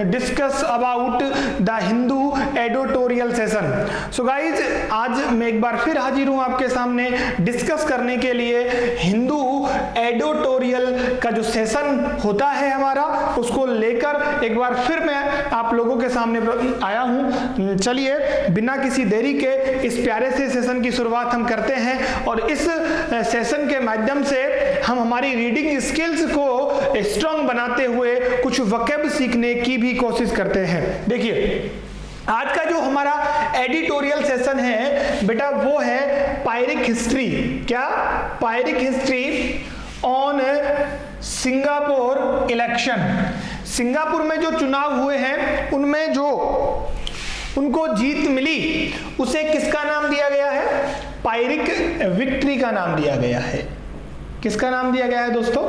Discuss about the Hindu editorial session. So guys, आज मैं एक बार फिर हाजिर हूं आपके सामने डिस्कस करने के लिए हिंदू एडिटोरियल का जो सेशन होता है हमारा, उसको लेकर एक बार फिर मैं आप लोगों के सामने आया हूं। चलिए बिना किसी देरी के इस प्यारे से सेशन की शुरुआत हम करते हैं और इस सेशन के माध्यम से हम हमारी रीडिंग स्किल्स को स्ट्रांग बनाते हुए कुछ वोकैब सीखने की भी कोशिश करते हैं। देखिए, आज का जो हमारा एडिटोरियल सेशन है बेटा, वो है पायरिक हिस्ट्री। क्या? पायरिक history on Singapore election. Singapore में जो चुनाव हुए हैं उनमें जो उनको जीत मिली उसे किसका नाम दिया गया है? पायरिक विक्ट्री का नाम दिया गया है। किसका नाम दिया गया है दोस्तों?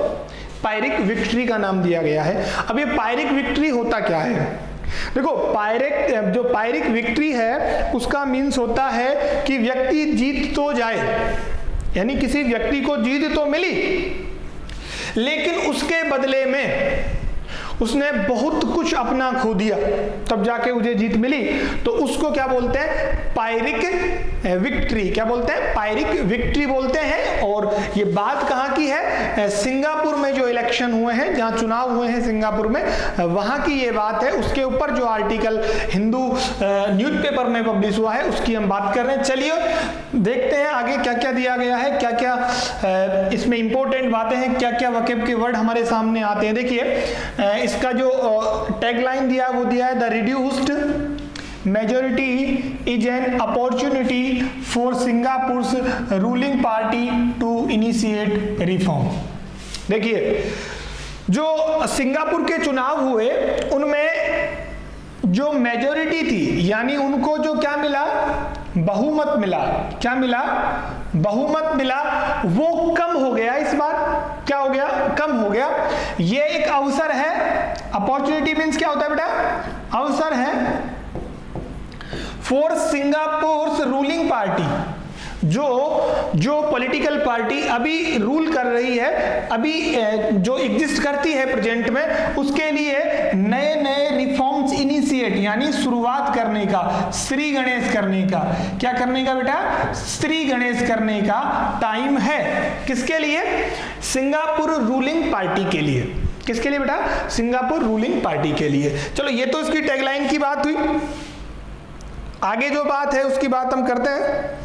पायरिक विक्ट्री का नाम दिया गया है। अब ये पायरिक विक्ट्री होता क्या है? देखो, पायरिक विक्ट्री है उसका मीन्स होता है कि व्यक्ति जीत तो जाए, यानी किसी व्यक्ति को जीत तो मिली लेकिन उसके बदले में उसने बहुत कुछ अपना खो दिया, तब जाके मुझे जीत मिली। तो उसको क्या बोलते हैं? पायरिक विक्ट्री। क्या बोलते हैं? पायरिक विक्ट्री बोलते हैं। और ये बात कहाँ की है? सिंगापुर में जो इलेक्शन हुए हैं, जहाँ चुनाव हुए हैं सिंगापुर में, वहाँ की ये बात है। उसके ऊपर जो आर्टिकल हिंदू न्यूज़पेपर में पब्लिश हुआ है उसकी हम बात कर रहे हैं। चलिए देखते हैं आगे क्या क्या दिया गया है, क्या क्या इसमें इंपॉर्टेंट बातें हैं, क्या क्या वोकैब के वर्ड हमारे सामने आते हैं। देखिए, इसका जो टैगलाइन दिया है वो दिया है, the reduced majority is an opportunity for Singapore's ruling party to initiate reform. देखिए, जो सिंगापुर के चुनाव हुए उनमें जो मेजॉरिटी थी, यानी उनको जो क्या मिला? बहुमत मिला। क्या मिला? बहुमत मिला। वो कम हो गया इस बार। क्या हो गया? कम हो गया। ये एक अवसर है। अपॉर्चुनिटी मीन्स क्या होता है बेटा? अवसर है फॉर सिंगापुर रूलिंग पार्टी। जो पॉलिटिकल पार्टी अभी रूल कर रही है, अभी जो एग्जिस्ट करती है प्रेजेंट में, उसके लिए नए नए रिफॉर्म्स इनिशिएट, यानी शुरुआत करने का, श्री गणेश करने का। क्या करने का बेटा? श्री गणेश करने का टाइम है। किसके लिए? सिंगापुर रूलिंग पार्टी के लिए। किसके लिए बेटा? सिंगापुर रूलिंग पार्टी के लिए। चलो, ये तो इसकी टैगलाइन की बात हुई। आगे जो बात है उसकी बात हम करते हैं।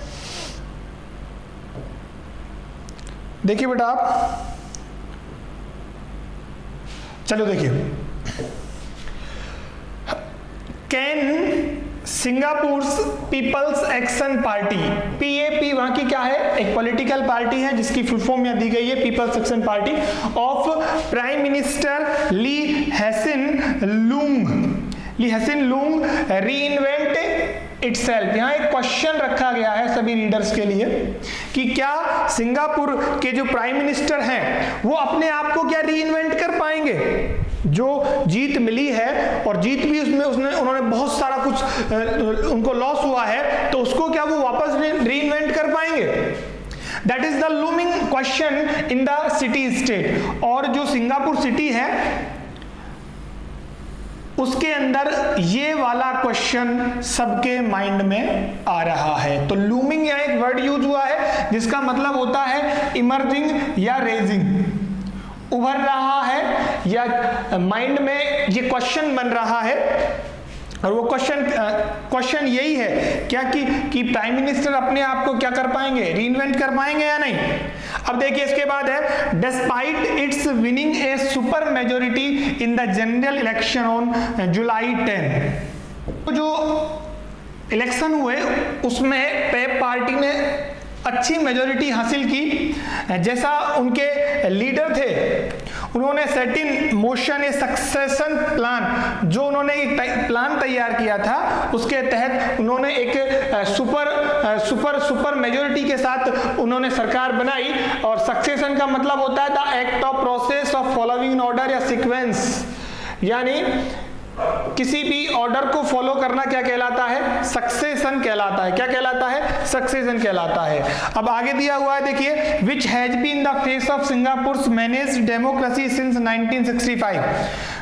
देखिए बेटा, आप चलो देखिए, can Singapore people's action party, PAP वहां की क्या है? एक पॉलिटिकल पार्टी है जिसकी फुल फॉर्म यहां दी गई है, people's action party of prime minister Lee Hsien Loong reinvent itself. यहाँ एक क्वेश्चन रखा गया है सभी रीडर्स के लिए कि क्या सिंगापुर के जो प्राइम मिनिस्टर हैं वो अपने आप को क्या रीइन्वेंट कर पाएंगे? जो जीत मिली है और जीत भी उन्होंने बहुत सारा कुछ उनको लॉस हुआ है, तो उसको क्या वो वापस रीइन्वेंट कर पाएंगे? That is the looming question in the city state. और जो सिंगापुर सिटी है उसके अंदर ये वाला क्वेश्चन सबके माइंड में आ रहा है। तो लूमिंग यहाँ एक वर्ड यूज हुआ है जिसका मतलब होता है इमर्जिंग या रेजिंग, उभर रहा है या माइंड में ये क्वेश्चन बन रहा है। और वो क्वेश्चन यही है क्या कि प्राइम मिनिस्टर अपने आप को क्या कर पाएंगे? रीइन्वेंट कर पाएंगे या नहीं? अब देखिए, इसके बाद है, despite it's winning A super majority in the general election on July 10। तो जो इलेक्शन हुए उसमें पेप पार्टी ने अच्छी मेजोरिटी हासिल की। जैसा उनके लीडर थे, उन्होंने set in motion A succession plan, जो उन्होंने एक प्लान तैयार किया था उसके तहत उन्होंने एक सुपर मेजोरिटी के साथ उन्होंने सरकार बनाई। और सक्सेशन का मतलब होता है the act of process of following order या सीक्वेंस, यानी किसी भी ऑर्डर को फॉलो करना क्या कहलाता है? सक्सेशन कहलाता है। क्या कहलाता है? सक्सेशन कहलाता है। अब आगे दिया हुआ है, देखिए, which has been the face of Singapore managed democracy since 1965।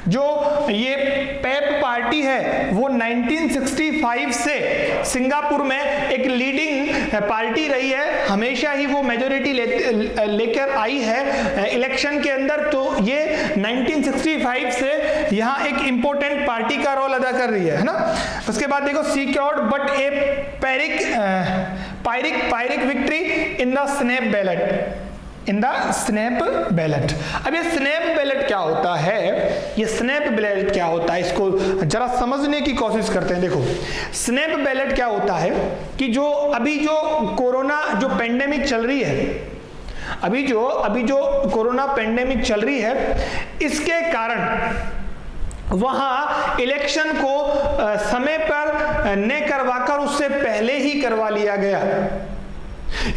जो ये पेप पार्टी है वो 1965 से सिंगापुर में एक लीडिंग पार्टी रही है, हमेशा ही वो मेजोरिटी लेकर आई है इलेक्शन के अंदर। तो ये 1965 से यहाँ एक इंपॉर्टेंट पार्टी का रोल अदा कर रही है ना। उसके बाद देखो, secured but A पायरिक victory in the snap ballot, in the snap ballot. अब ये स्नैप बैलेट क्या होता है? ये स्नैप बैलेट क्या होता है, इसको जरा समझने की कोशिश करते हैं। देखो, स्नैप बैलेट क्या होता है कि जो अभी जो कोरोना जो पेंडेमिक चल रही है, अभी जो कोरोना पेंडेमिक चल रही है, इसके कारण वहां इलेक्शन को समय पर न करवाकर उससे पहले ही करवा लिया गया।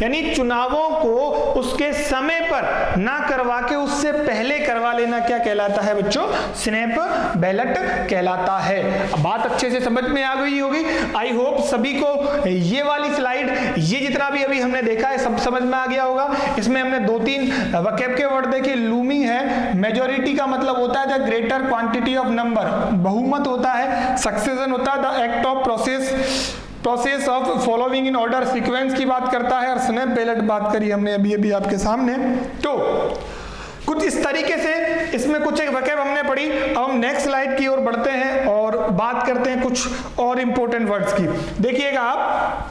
यानी चुनावों को उसके समय पर ना करवा के उससे पहले करवा लेना क्या कहलाता है बच्चों? स्नैप बैलेट कहलाता है। अब बात अच्छे से समझ में आ गई होगी। आई होप सभी को ये वाली स्लाइड, ये जितना भी अभी हमने देखा है, सब समझ में आ गया होगा। इसमें हमने 2-3 वोकैब के वर्ड देखे। लूमिंग है, मेजोरिटी का मतलब होता है the greater quantity of number, बहुमत होता है। सक्सेशन होता है the act of process of following in order, sequence की बात करता है। और स्नैप बैलेट बात करी हमने अभी आपके सामने। तो कुछ इस तरीके से इसमें कुछ एक वोकैब हमने पढ़ी। अब हम नेक्स्ट स्लाइड की ओर बढ़ते हैं और बात करते हैं कुछ और इंपॉर्टेंट वर्ड्स की। देखिएगा आप,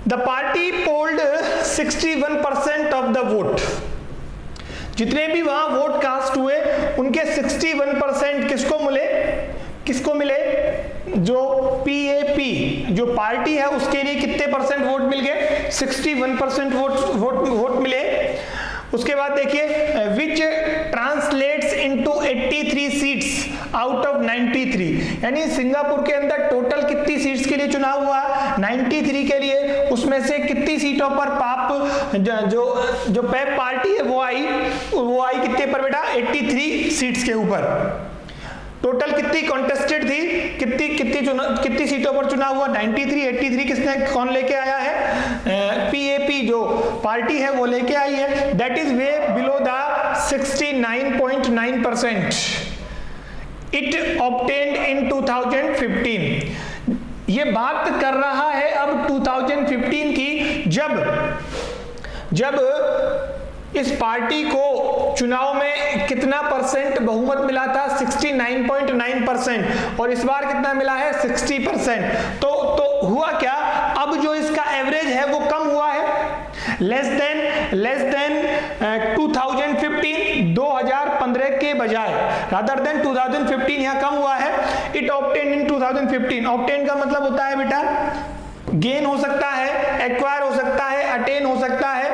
the party polled 61% of the vote. जितने भी वहां वोट कास्ट हुए उनके 61% किसको मिले? जो PAP जो पार्टी है उसके लिए कितने परसेंट वोट मिल गए? 61% वोट मिले। उसके बाद देखिए, which translates into 83 seats out of 93। यानी सिंगापुर के अंदर टोटल कितनी सीट्स के लिए चुनाव हुआ? 93 के लिए। उसमें से कितनी सीटों पर जो पेप पार्टी है वो आई कितने पर बेटा? 83 सीट्स के ऊपर। टोटल कितनी कॉन्टेस्टेड थी? कितनी सीटों पर चुनाव हुआ? 93। 83 कौन लेके आया है? PAP जो पार्टी है वो लेके आई है। That is way below the 69.9% it obtained इन 2015। ये बात कर रहा है अब 2015 की, जब इस पार्टी को चुनाव में कितना परसेंट बहुमत मिला था? 69.9%। और इस बार कितना मिला है? 60%। तो हुआ क्या? अब जो इसका एवरेज है वो कम हुआ है, लेस देन 2015 के बजाय, रादर देन 2015 यहाँ कम हुआ है। It obtain in 2015। ऑब्टेन का मतलब होता है बेटा गेन हो सकता है, एक्वायर हो सकता है, अटेन हो सकता है,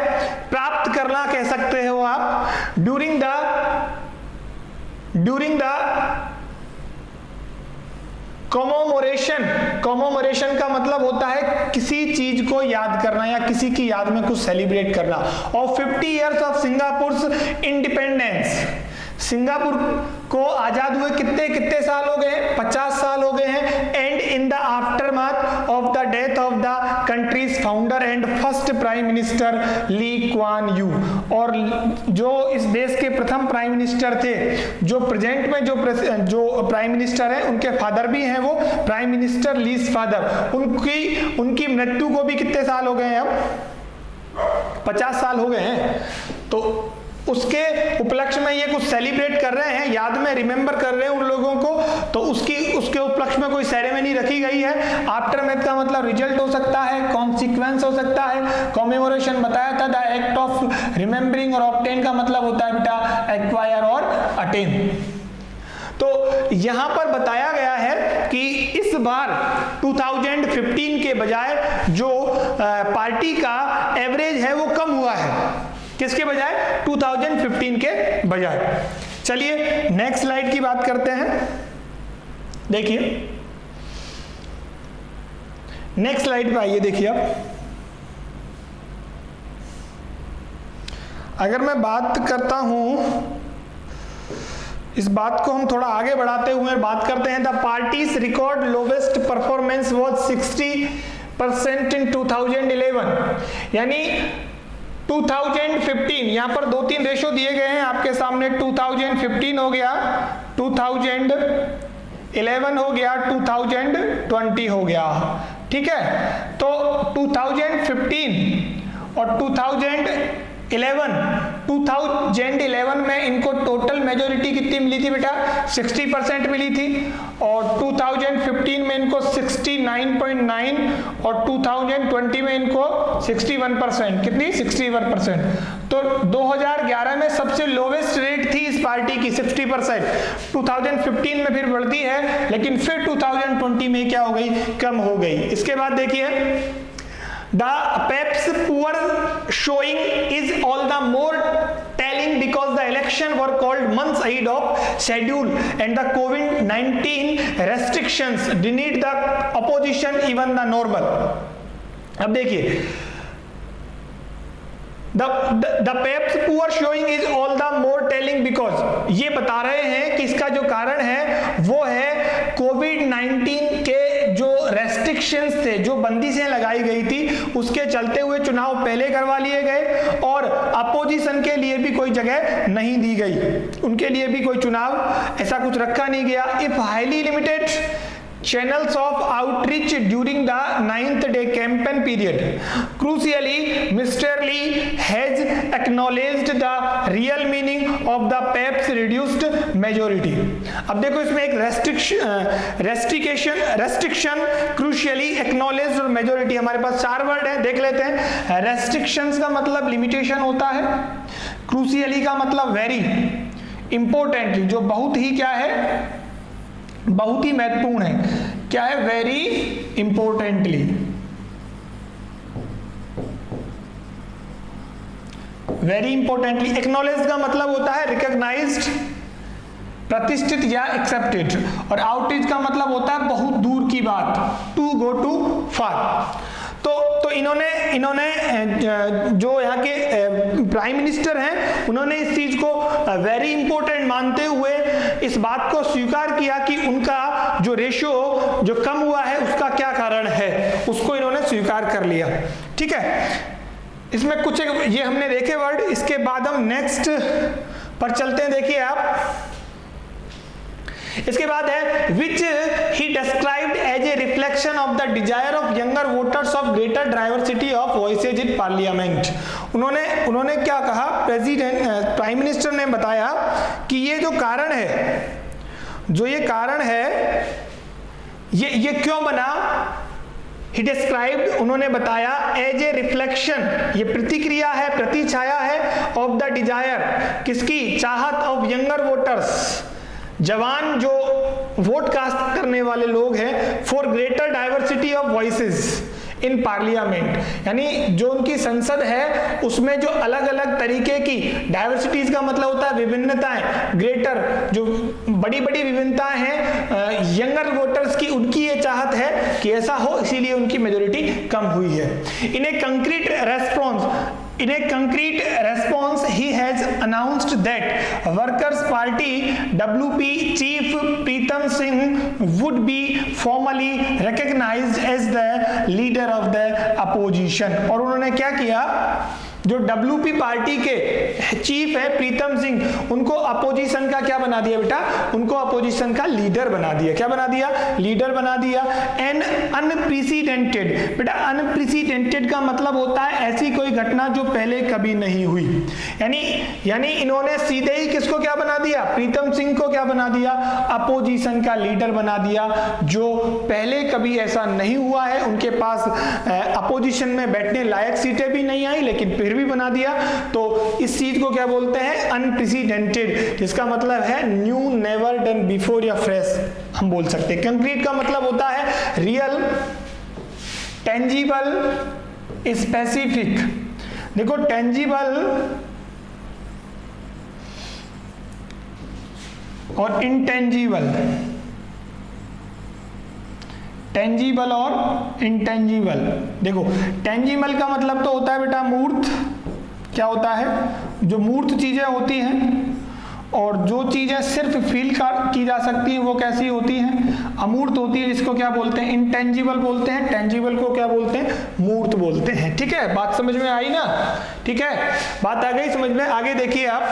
प्राप्त करना कह सकते हो आप। ड्यूरिंग द कॉमोमोरेशन का मतलब होता है किसी चीज को याद करना या किसी की याद में कुछ सेलिब्रेट करना। और 50 years of Singapore independence. Singapore को आजाद हुए कितने साल हो गए हैं? 50 साल हो गए हैं। And in the aftermath of the death of the country's founder and first prime minister Lee Kuan Yew. और जो इस देश के प्रथम प्राइम मिनिस्टर थे, जो प्रेजेंट में जो प्राइम मिनिस्टर है उनके फादर भी हैं, वो प्राइम मिनिस्टर लीज फादर। उनकी मृत्यु को भी कितने साल हो गए हैं? अब 50 साल हो गए हैं। तो उसके उपलक्ष्य में ये कुछ सेलिब्रेट कर रहे हैं, याद में रिमेंबर कर रहे हैं उन लोगों को। तो उसके उपलक्ष्य में कोई सेरेमनी रखी गई है। आफ्टरमैथ का मतलब रिजल्ट हो सकता है, कॉन्सिक्वेंस हो सकता है। कॉमेमोरेशन बताया था, द एक्ट ऑफ रिमेंबरिंग। और ऑब्टेन का मतलब होता है बेटा एक्वायर और अटेन। तो यहां पर बताया गया है कि इस बार 2015 के बजाय जो पार्टी का एवरेज है वो कम हुआ है। किसके बजाय? 2015 के बजाय। चलिए नेक्स्ट स्लाइड की बात करते हैं। देखिए नेक्स्ट स्लाइड पे आइए। देखिए अब अगर मैं बात करता हूं इस बात को हम थोड़ा आगे बढ़ाते हुए बात करते हैं। The parties record lowest performance was 60% इन 2011, यानी 2015, यहां पर 2-3 रेशो दिए गए हैं आपके सामने। 2015 हो गया, 2011 हो गया, 2020 हो गया, ठीक है। तो 2015 और 2011 में इनको टोटल मेजोरिटी कितनी मिली थी बेटा? 60% मिली थी। और 2015 में इनको 69.9 और 2020 में इनको 61%। कितनी? 61%। तो 2011 में सबसे लोवेस्ट रेट थी इस पार्टी की 60%। 2015 में फिर बढ़ती है, लेकिन फिर 2020 में क्या हो गई? कम हो गई। इसके बाद देखिए, the Pep's poor showing is all the more telling because the election were called months ahead of schedule and the COVID-19 restrictions denied the opposition even the normal. अब देखिए, the Pep's poor showing is all the more telling because ये बता रहे हैं कि इसका जो कारण है वो है कोविड-19 के जो रेस्ट्रिक्शंस थे, जो बंदिशें लगाई गई थी, उसके चलते हुए चुनाव पहले करवा लिए गए और अपोजिशन के लिए भी कोई जगह नहीं दी गई, उनके लिए भी कोई चुनाव ऐसा कुछ रखा नहीं गया। If highly limited channels of outreach during the 9th day campaign period. Crucially, Mr. Lee has acknowledged the real meaning of the Pep's reduced majority. अब देखो, इसमें एक restriction, crucially, acknowledged और majority, हमारे पास 4 वर्ड है, देख लेते हैं। restrictions का मतलब limitation होता है, crucially का मतलब very, importantly, जो बहुत ही क्या है? बहुत ही महत्वपूर्ण है। क्या है? Very importantly. Very importantly. Acknowledge का मतलब होता है रिकॉग्नाइज्ड, प्रतिष्ठित या एक्सेप्टेड, और आउटरीच का मतलब होता है बहुत दूर की बात, टू गो टू फार। तो इन्होंने जो यहाँ के प्राइम मिनिस्टर हैं, उन्होंने इस चीज को वेरी इंपॉर्टेंट मानते हुए इस बात को स्वीकार किया कि उनका जो रेशियो जो कम हुआ है उसका क्या कारण है, उसको इन्होंने स्वीकार कर लिया, ठीक है। इसमें कुछ ये हमने देखे वर्ड। इसके बाद हम नेक्स्ट पर चलते हैं। देखिए आप, इसके बाद है which he described as a reflection of the desire of younger voters of greater diversity of voices in parliament. उन्होंने क्या कहा? प्राइम मिनिस्टर ने बताया कि ये जो कारण है, ये क्यों बना? He described, उन्होंने बताया, as a reflection, ये प्रतिक्रिया है, प्रतिछाया है, of the desire, किसकी? चाहत, of younger voters, जवान जो वोट कास्ट करने वाले लोग हैं, for greater diversity of voices in parliament, यानी जो उनकी संसद है उसमें जो अलग अलग तरीके की, डाइवर्सिटीज का मतलब होता है विभिन्नताएं, ग्रेटर जो बड़ी बड़ी विभिन्नताएं हैं यंगर वोटर्स की, उनकी ये चाहत है कि ऐसा हो, इसीलिए उनकी मेजोरिटी कम हुई है। इन ए concrete response, he has announced that Workers' Party WP Chief Pritam Singh would be formally recognized as the leader of the opposition. और उन्होंने क्या किया? जो WP पार्टी के चीफ है प्रीतम सिंह, उनको अपोजिशन का क्या बना दिया बेटा? उनको अपोजिशन का लीडर बना दिया। क्या बना दिया? लीडर बना दिया। एंड अनप्रेसिडेंटेड, बेटा अनप्रेसिडेंटेड का मतलब होता है ऐसी कोई घटना जो पहले कभी नहीं हुई। यानी इन्होंने सीधे ही किसको क्या बना दिया? प्रीतम सिंह को क्या बना दिया? अपोजिशन का लीडर बना दिया, जो पहले कभी ऐसा नहीं हुआ है। उनके पास अपोजिशन में बैठने लायक सीटें भी नहीं आई, लेकिन फिर भी बना दिया। तो इस चीज को क्या बोलते हैं? अनप्रेसिडेंटेड, जिसका मतलब है न्यू, नेवर डन बिफोर या फ्रेश हम बोल सकते हैं। कंक्रीट का मतलब होता है रियल, टेंजिबल, स्पेसिफिक। देखो टेंजिबल और इंटेंजिबल, टेंजिबल और इंटेंजिबल। देखो टेंजिबल का मतलब तो होता है बेटा मूर्त, क्या होता है? जो मूर्त चीजें होती हैं और जो चीजें सिर्फ फील की जा सकती हैं वो कैसी होती हैं, अमूर्त होती है, जिसको क्या बोलते हैं, इंटेंजिबल बोलते हैं। टेंजिबल को क्या बोलते हैं, मूर्त बोलते हैं। ठीक है, बात समझ में आई ना? ठीक है, बात आ गई समझ में? आगे देखिए आप,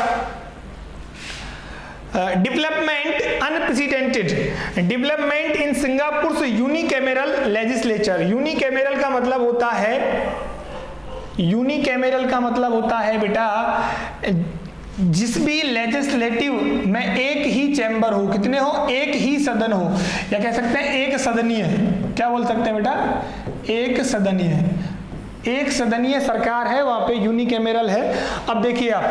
development unprecedented, development in Singapore unicameral legislature. Unicameral का मतलब होता है, यूनिकैमरल का मतलब होता है बेटा जिस भी लेजिस्लेटिव में एक ही चैम्बर हो, कितने हो, एक ही सदन हो, या कह सकते हैं एक सदनीय, क्या बोल सकते हैं बेटा, एक सदनीय, एक सदनीय सरकार है, वहां पे यूनिकैमरल है। अब देखिए आप,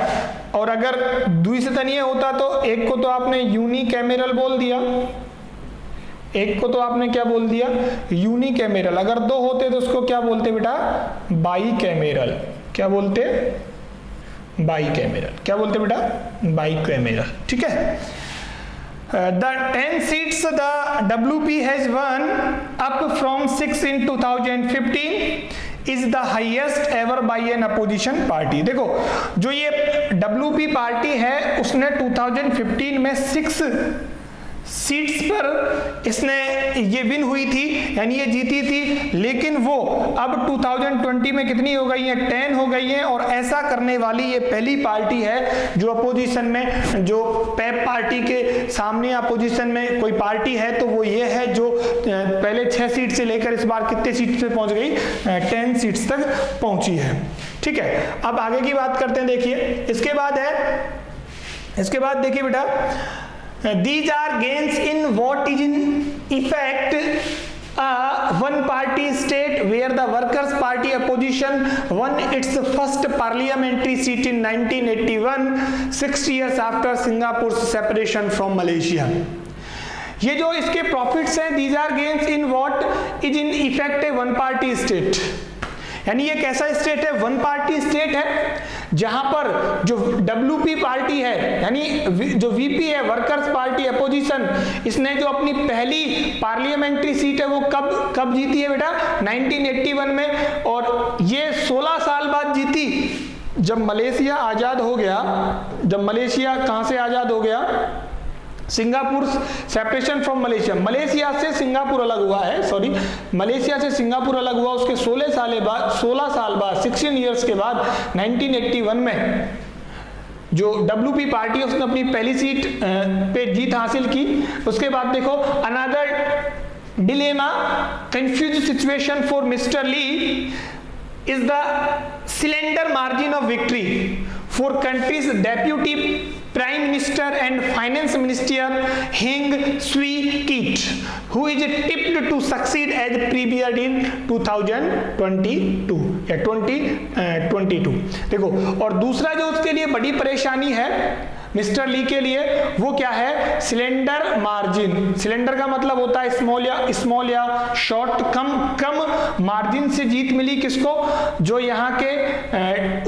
और अगर द्विसदनीय होता तो एक को तो आपने यूनिकैमरल बोल दिया, एक को तो आपने क्या बोल दिया, यूनिकैमरल। अगर दो होते तो उसको क्या बोलते बेटा, बाईकैमरल। क्या बोलते, बाईकैमरल। क्या बोलते बेटा, बाईकैमरल। ठीक है, the 10 seats the WP has won up from 6 in 2015 is the highest ever by an opposition party। देखो जो ये WP पार्टी है उसने 2015 में 6 सीट्स पर इसने ये विन हुई थी, यानी ये जीती थी, लेकिन वो अब 2020 में कितनी हो गई है, 10 हो गई है। और ऐसा करने वाली ये पहली पार्टी है जो अपोजिशन में, जो पेप पार्टी के सामने अपोजिशन में कोई पार्टी है तो वो ये है जो पहले 6 सीट से लेकर इस बार कितने सीट पे पहुंच गई, 10 सीट्स तक पहुंची है। ठीक है, अब आगे की बात करते हैं। देखिए इसके बाद है, इसके बाद देखिए बेटा, these are gains in what is in effect one party state where the workers party opposition won its first parliamentary seat in 1981, 6 years after Singapore's separation from Malaysia। ये जो इसके प्रॉफिट्स हैं, these are gains in what is in effect a one party state, यानी ये कैसा state है, one party state है, जहां पर जो WP पार्टी है, यानी जो VP है, वर्कर्स पार्टी अपोजिशन, इसने जो अपनी पहली पार्लियामेंट्री सीट है वो कब जीती है बेटा, 1981 में। और ये 16 साल बाद जीती, जब मलेशिया आजाद हो गया। जब मलेशिया कहां से आजाद हो गया, Singapore, separation from Malaysia, Malaysia से सिंगापुर अलग हुआ है, सॉरी, मलेशिया से सिंगापुर अलग हुआ, उसके 16 साल बाद 16 इयर्स के बाद 1981 में जो WP पार्टी उसने अपनी पहली सीट पे जीत हासिल की। उसके बाद देखो, another dilemma, confuse situation for mister Lee is the slender margin of victory for country's deputy prime minister and finance minister Heng Swee Keat, who is tipped to succeed as premier in 2022 या 2022। देखो, और दूसरा जो उसके लिए बड़ी परेशानी है मिस्टर ली के लिए, वो क्या है, सिलेंडर मार्जिन। सिलेंडर का मतलब होता है स्मॉल या शॉर्ट, कम मार्जिन से जीत मिली किसको, जो यहाँ के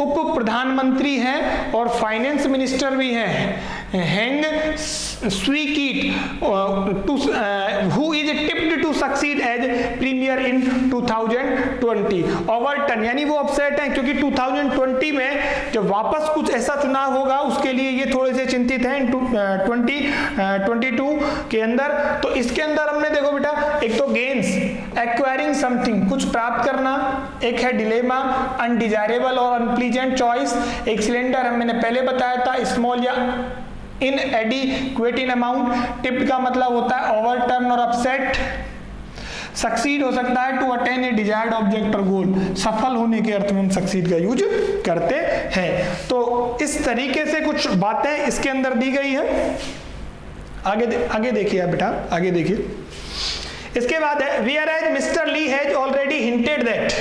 उप प्रधानमंत्री हैं और फाइनेंस मिनिस्टर भी हैं, Heng Swee Keat, who is tipped to succeed as premier in 2020। Overturn, यानी वो अपसेट हैं क्योंकि 2020 में जब वापस कुछ ऐसा चुनाव होगा उसके लिए ये थोड़े से चिंतित हैं 2022 के अंदर। तो इसके अंदर हमने देखो बेटा, एक तो गेन्स, एक्वायरिंग समथिंग, कुछ प्राप्त करना, एक है डिलेमा, अनडिजायरेबल और अनप्लीजेंट चॉइस, एक सिलेंडर मैंने पहले बताया था, स्मॉल या इन एडिक्वेट इन अमाउंट, टिप का मतलब होता है ओवरटर्न और अपसेट, सक्सीड हो सकता है to attain a desired object और गोल, सफल होने के अर्थ में हम सक्सीड का यूज करते हैं। तो इस तरीके से कुछ बातें इसके अंदर दी गई है। आगे देखिए आप बेटा, आगे देखिए। इसके बाद है whereas mister Lee has already hinted that,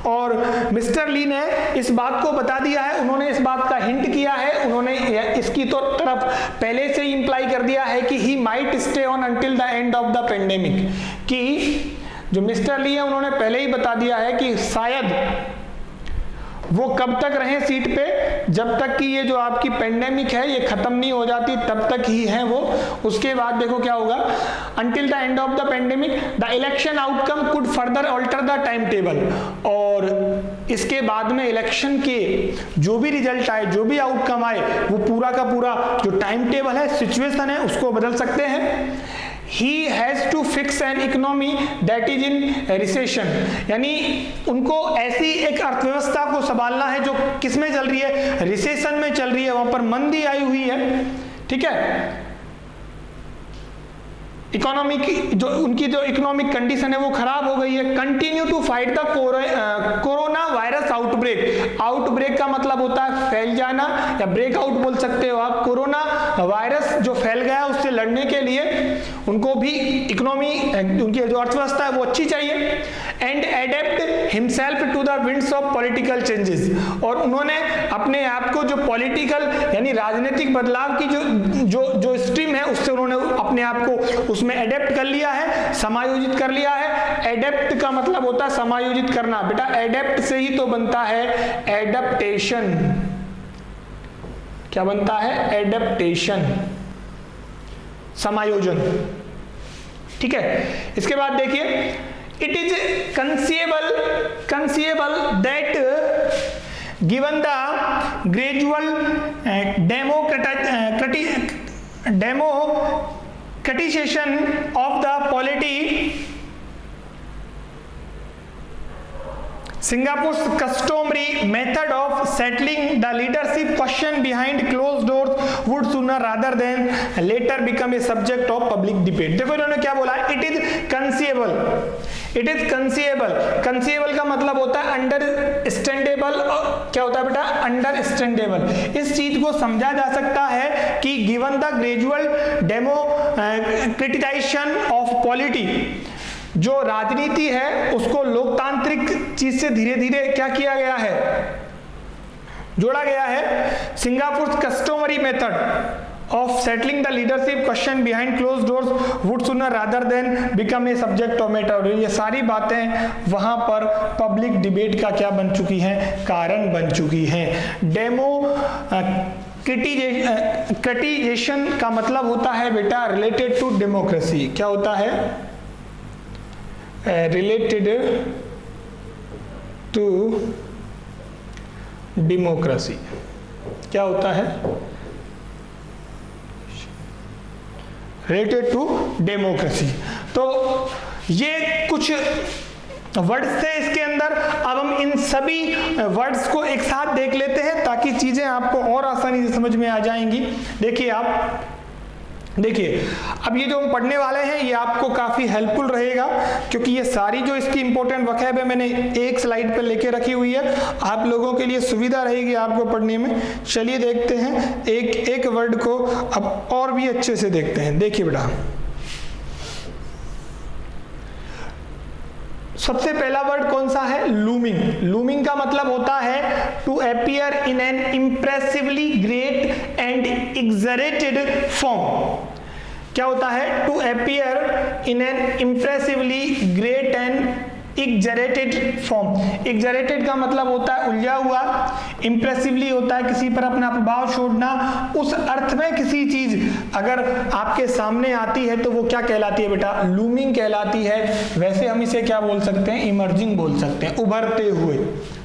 और मिस्टर ली ने इस बात को बता दिया है, उन्होंने इस बात का हिंट किया है, उन्होंने इसकी तो तरफ पहले से ही इंप्लाई कर दिया है कि he might stay on until the end of the pandemic, कि जो मिस्टर ली है उन्होंने पहले ही बता दिया है कि शायद वो कब तक रहे सीट पे, जब तक कि ये जो आपकी पेंडेमिक है ये खत्म नहीं हो जाती तब तक ही है वो। उसके बाद देखो क्या होगा, until the end of the pandemic the election outcome could further alter the timetable, और इसके बाद में इलेक्शन के जो भी रिजल्ट आए, जो भी आउटकम आए, वो पूरा का पूरा जो टाइम टेबल है, सिचुएशन है, उसको बदल सकते हैं। He has to fix an economy that is in recession, यानी उनको ऐसी एक अर्थव्यवस्था को संभालना है जो किसमें चल रही है, रिसेशन में चल रही है, वहां पर मंदी आई हुई है, ठीक है। इकोनॉमी की जो उनकी जो इकोनॉमिक कंडीशन है वो खराब हो गई है। Continue to fight the coronavirus outbreak. Outbreak का मतलब होता है फैल जाना, या ब्रेकआउट बोल सकते हो आप। कोरोना वायरस जो फैल गया उससे लड़ने के लिए उनको भी इकोनॉमी, उनकी जो अर्थव्यवस्था है वो अच्छी चाहिए। And adapt himself to the winds of political changes, और उन्होंने अपने आप को जो पॉलिटिकल यानी राजनीतिक बदलाव की जो स्ट्रीम है उससे उन्होंने अपने आप को उसमें एडेप्ट कर लिया है, समायोजित कर लिया है। एडेप्ट का मतलब होता है समायोजित करना। बेटा एडेप्ट से ही तो बनता है एडप्टेशन। क्या बनता है? एडप्टेशन, समायोजन, ठीक है। इसके बाद देखिए, it is conceivable that given the gradual democratization of the polity, Singapore's customary method of settling the leadership question behind closed doors would sooner rather than later become a subject of public debate। देखो इन्होंने क्या बोला, it is कंसीएबल। It is कंसीएबल, कंसीएबल का मतलब होता है understandable. क्या होता है बेटा? अंडरस्टैंडेबल। इस चीज को समझा जा सकता है कि given the gradual democratisation of polity, जो राजनीति है उसको लोकतांत्रिक चीज से धीरे धीरे क्या किया गया है, जोड़ा गया है। Singapore customary method of settling the leadership question behind close doors would sooner rather than become a subject of matter. ये सारी बातें वहां पर पब्लिक डिबेट का क्या बन चुकी हैं, कारण बन चुकी हैं। क्रिटिजेशन का मतलब होता है बेटा रिलेटेड टू डेमोक्रेसी। क्या होता है? Related to democracy. क्या होता है? Related to democracy. तो ये कुछ वर्ड्स थे इसके अंदर। अब हम इन सभी वर्ड्स को एक साथ देख लेते हैं ताकि चीजें आपको और आसानी से समझ में आ जाएंगी। देखिए आप देखिए, अब ये जो हम पढ़ने वाले हैं ये आपको काफी हेल्पफुल रहेगा, क्योंकि ये सारी जो इसकी इंपॉर्टेंट वर्कशॉप है मैंने एक स्लाइड पर लेके रखी हुई है, आप लोगों के लिए सुविधा रहेगी आपको पढ़ने में। चलिए देखते हैं एक एक वर्ड को अब और भी अच्छे से देखते हैं। देखिए बेटा, सबसे पहला वर्ड कौन सा है? लूमिंग। लूमिंग का मतलब होता है to appear in an impressively great and exaggerated form. क्या होता है? To appear in an impressively great and exaggerated form. Exaggerated का मतलब होता है उलझा हुआ, इंप्रेसिवली होता है किसी पर अपना प्रभाव छोड़ना। उस अर्थ में किसी चीज अगर आपके सामने आती है तो वो क्या कहलाती है बेटा? लूमिंग कहलाती है। वैसे हम इसे क्या बोल सकते हैं? इमर्जिंग बोल सकते हैं, उभरते हुए,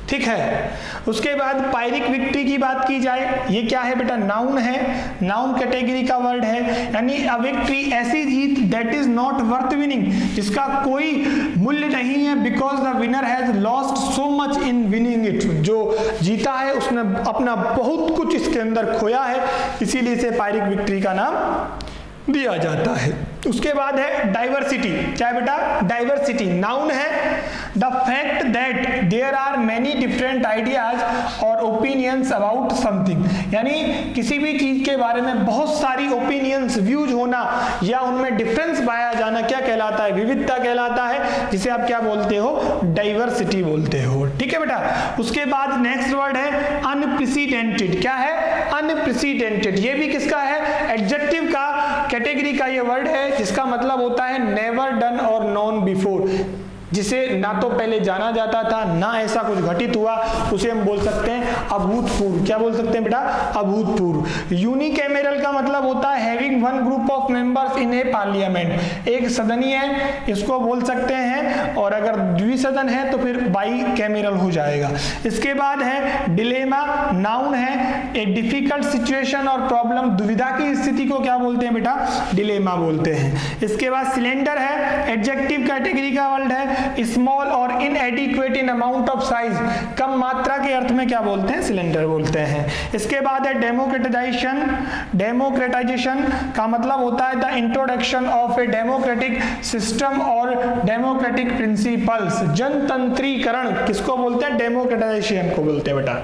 ठीक है। उसके बाद पायरिक विक्ट्री की बात की जाए, ये क्या है बेटा? नाउन है, नाउन कैटेगरी का वर्ड है। यानी अ विक्ट्री ऐसी जीत that is not worth winning, जिसका कोई मूल्य नहीं है, because the winner has lost so much in winning it. जो जीता है उसने अपना बहुत कुछ इसके अंदर खोया है, इसीलिए इसे पायरिक विक्ट्री का नाम दिया जाता है। उसके बाद है डाइवर्सिटी। क्या बेटा? डाइवर्सिटी नाउन है। The fact that there are many different ideas और ओपिनियंस अबाउट समथिंग, यानी किसी भी चीज के बारे में बहुत सारी ओपिनियंस, व्यूज होना या उनमें डिफरेंस पाया जाना क्या कहलाता है? विविधता कहलाता है, जिसे आप क्या बोलते हो? डाइवर्सिटी बोलते हो, ठीक है बेटा। उसके बाद नेक्स्ट वर्ड है अनप्रेसिडेंटेड। क्या है? अनप्रेसिडेंटेड। ये भी किसका है? एडजेक्टिव का कैटेगरी का ये वर्ड है, जिसका मतलब होता है नेवर डन और नॉन बिफोर, जिसे ना तो पहले जाना जाता था ना ऐसा कुछ घटित हुआ, उसे हम बोल सकते हैं अभूतपूर्व। क्या बोल सकते हैं बेटा? अभूतपूर्व। यूनिकैमेरल का मतलब होता है having one group of members in A parliament, एक सदनीय है इसको बोल सकते हैं। और अगर द्विसदन है तो फिर बाई कैमेरल हो जाएगा। इसके बाद है डिलेमा, नाउन है, ए डिफिकल्ट सिचुएशन और प्रॉब्लम, दुविधा की स्थिति को क्या बोलते हैं बेटा, डिलेमा बोलते हैं। इसके बाद सिलेंडर है, एडजेक्टिव कैटेगरी का वर्ड है, स्मॉल और inadequate in amount of size, कम मात्रा के अर्थ में क्या बोलते हैं, सिलेंडर बोलते हैं। इसके बाद है डेमोक्रेटाइजेशन, डेमोक्रेटाइजेशन का मतलब होता है the introduction of a democratic system और डेमोक्रेटिक प्रिंसिपल्स, जनतंत्रीकरण किसको बोलते हैं, डेमोक्रेटाइजेशन को बोलते हैं बेटा।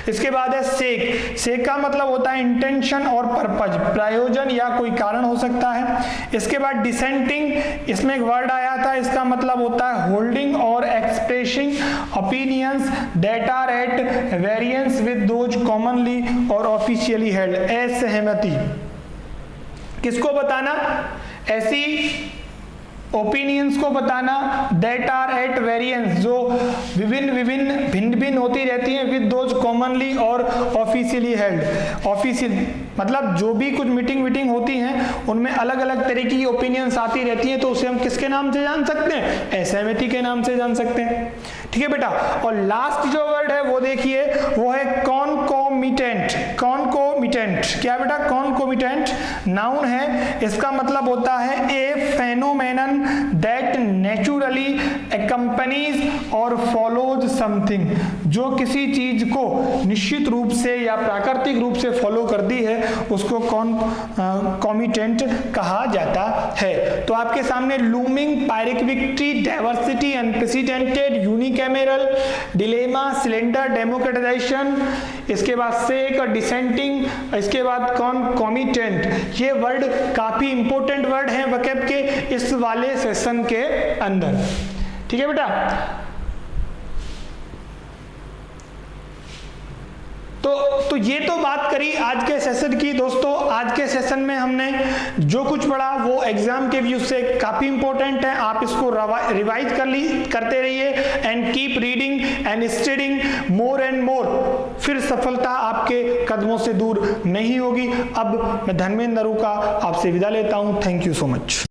इसके बाद है सेक, सेक का मतलब होता है इंटेंशन और पर्पज, प्रयोजन या कोई कारण हो सकता है। इसके बाद डिसेंटिंग, इसमें एक वर्ड आया था, इसका मतलब होता है होल्डिंग और expressing opinions that are at variance with those commonly और ऑफिशियली हेल्ड, असहमति किसको बताना, ऐसी ओपिनियंस को बताना दैट आर एट वेरिएंस, जो भिन्न भिन्न होती रहती हैं, विद दोज कॉमनली और ऑफिशियली हेल्ड, ऑफिशियल मतलब जो भी कुछ मीटिंग होती हैं उनमें अलग अलग तरीके की ओपिनियंस आती रहती हैं, तो उसे हम किसके नाम से जान सकते हैं, असहमति के नाम से जान सकते हैं। ठीक है बेटा। और लास्ट जो वर्ड है वो देखिए, वो है कॉनकोमिटेंट, कॉनकोमिटेंट क्या बेटा, कॉनकोमिटेंट नाउन है, इसका मतलब होता है ए फेनोमेनन दैट नेचुरली एक्कम्पनीज और फॉलोज समथिंग, जो किसी चीज को निश्चित रूप से या प्राकृतिक रूप से फॉलो करती है उसको कॉमिटेंट कहा जाता है। तो आपके सामने looming, pyrrhic victory, diversity, unprecedented, unicameral, dilemma, slender, democratization, इसके बाद सेक और डिसेंटिंग, इसके बाद कॉमिटेंट, ये वर्ड काफी इंपॉर्टेंट वर्ड हैं वोकैब के इस वाले सेशन के अंदर। ठीक है बेटा। तो ये तो बात करी आज के सेशन की। दोस्तों आज के सेशन में हमने जो कुछ पढ़ा वो एग्जाम के व्यू से काफी इंपॉर्टेंट है, आप इसको रिवाइज करते रहिए and keep reading and studying more and more, फिर सफलता आपके कदमों से दूर नहीं होगी। अब मैं धर्मेंद्र का आपसे विदा लेता हूं। Thank you so much.